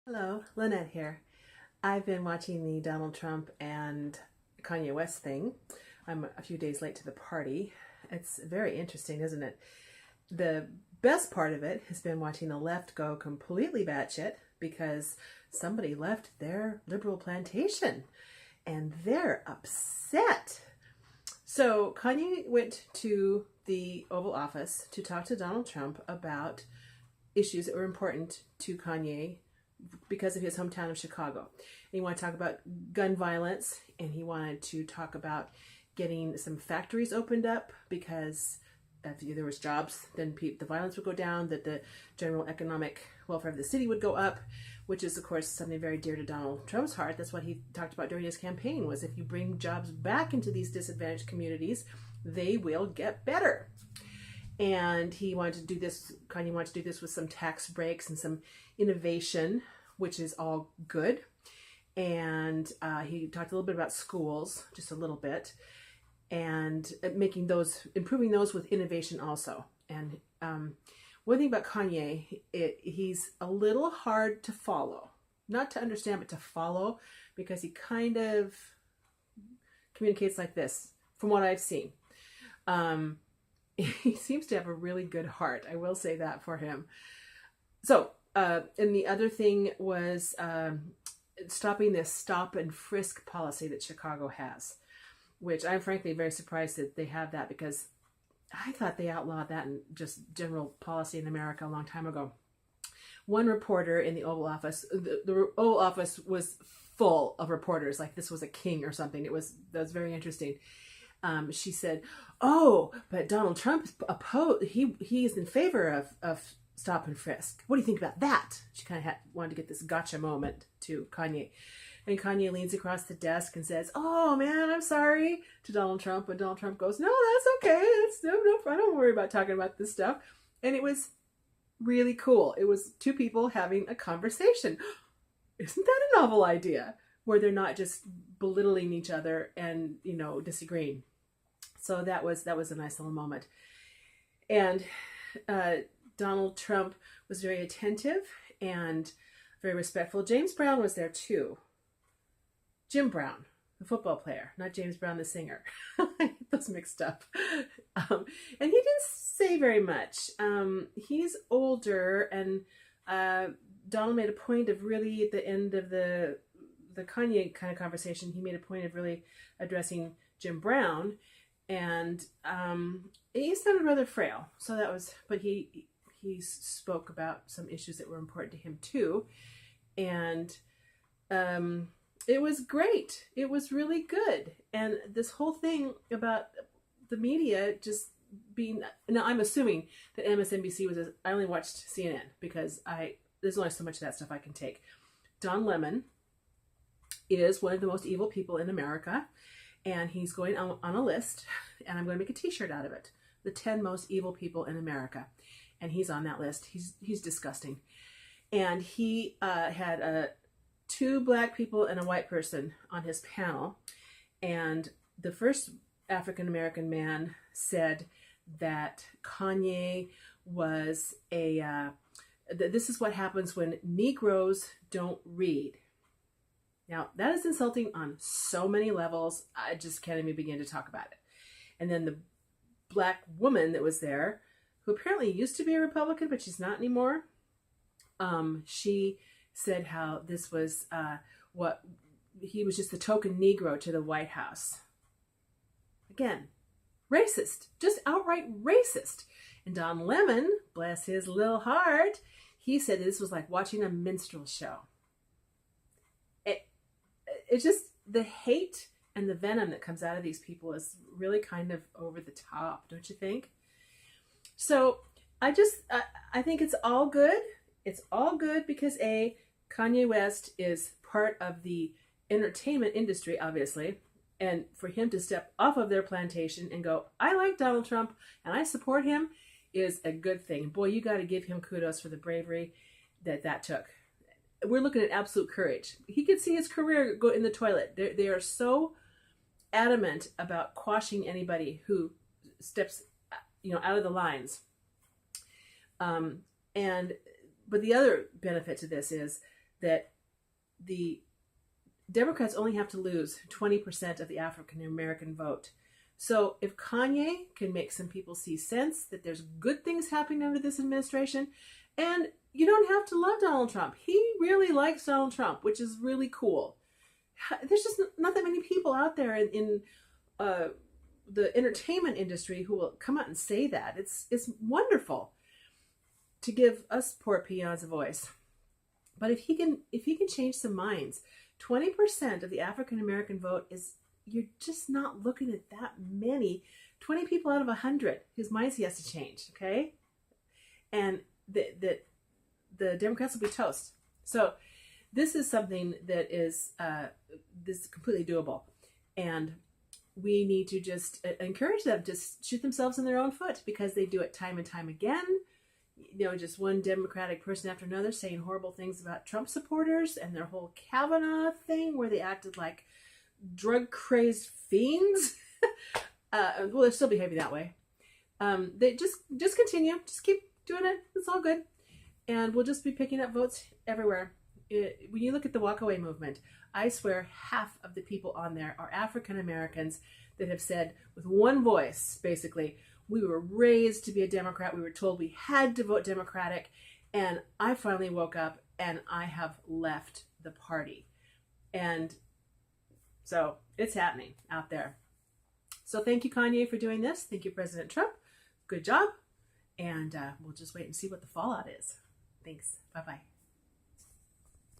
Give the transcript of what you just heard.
Hello, Lynette here. I've been watching the Donald Trump and Kanye West thing. I'm a few days late to the party. It's very interesting, isn't it? The best part of it has been watching the left go completely batshit because somebody left their liberal plantation and they're upset. So Kanye went to the Oval Office to talk to Donald Trump about issues that were important to Kanye because of his hometown of Chicago. And he wanted to talk about gun violence, and he wanted to talk about getting some factories opened up because if there was jobs, then the violence would go down, that the general economic welfare of the city would go up, which is, of course, something very dear to Donald Trump's heart. That's what he talked about during his campaign, was if you bring jobs back into these disadvantaged communities, they will get better. And he wanted to do this, Kanye wanted to do this with some tax breaks and some innovation, which is all good. And he talked a little bit about schools, just a little bit, and improving those with innovation also. And one thing about Kanye, he's a little hard to follow, not to understand, but to follow, because he kind of communicates like this, from what I've seen. He seems to have a really good heart. I will say that for him. So, and the other thing was stopping this stop and frisk policy that Chicago has, which I'm frankly very surprised that they have that, because I thought they outlawed that in just general policy in America a long time ago. One reporter in the Oval Office, the Oval Office was full of reporters, like this was a king or something. That was very interesting. She said, "Oh, but Donald Trump he is in favor of stop and frisk. What do you think about that?" She kind of wanted to get this gotcha moment to Kanye. And Kanye leans across the desk and says, "Oh man, I'm sorry," to Donald Trump. And Donald Trump goes, "No, that's okay. That's no, I don't worry about talking about this stuff." And it was really cool. It was two people having a conversation. Isn't that a novel idea? Where they're not just belittling each other and, disagreeing. So that was a nice little moment. And Donald Trump was very attentive and very respectful. James Brown was there too. Jim Brown, the football player, not James Brown, the singer. I get those mixed up. And he didn't say very much. He's older, and Donald made a point of really, at the end of the Kanye kind of conversation, he made a point of really addressing Jim Brown. And he sounded rather frail. So that was, but he spoke about some issues that were important to him too. And it was great. It was really good. And this whole thing about the media just being, now I'm assuming that MSNBC I only watched CNN because there's only so much of that stuff I can take. Don Lemon is one of the most evil people in America. And he's going on a list, and I'm going to make a t-shirt out of it. The 10 most evil people in America. And he's on that list. He's disgusting. And he had 2 black people and a white person on his panel. And the first African-American man said that Kanye was this is what happens when Negroes don't read. Now, that is insulting on so many levels, I just can't even begin to talk about it. And then the black woman that was there, who apparently used to be a Republican, but she's not anymore, she said how this was he was just the token Negro to the White House. Again, racist, just outright racist. And Don Lemon, bless his little heart, he said this was like watching a minstrel show. It's just the hate and the venom that comes out of these people is really kind of over the top, don't you think? So I think it's all good. It's all good because Kanye West is part of the entertainment industry, obviously, and for him to step off of their plantation and go, "I like Donald Trump and I support him," is a good thing. Boy, you got to give him kudos for the bravery that took. We're looking at absolute courage. He could see his career go in the toilet. They are so adamant about quashing anybody who steps, out of the lines. But the other benefit to this is that the Democrats only have to lose 20% of the African American vote. So if Kanye can make some people see sense that there's good things happening under this administration, and you don't have to love Donald Trump. He really likes Donald Trump, which is really cool. There's just not that many people out there in the entertainment industry who will come out and say that. It's wonderful to give us poor peons a voice. But if he can change some minds, 20% of the African American vote is, you're just not looking at that many. 20 people out of 100 whose minds he has to change, okay? And the Democrats will be toast. So this is something that is completely doable. And we need to just encourage them to shoot themselves in their own foot, because they do it time and time again. You know, just one Democratic person after another saying horrible things about Trump supporters, and their whole Kavanaugh thing where they acted like drug-crazed fiends. Well, they're still behaving that way. They just continue. Just keep doing it. It's all good. And we'll just be picking up votes everywhere. When you look at the walkaway movement, I swear half of the people on there are African Americans that have said with one voice, basically, we were raised to be a Democrat. We were told we had to vote Democratic. And I finally woke up and I have left the party. And so it's happening out there. So thank you, Kanye, for doing this. Thank you, President Trump. Good job. And we'll just wait and see what the fallout is. Thanks. Bye-bye.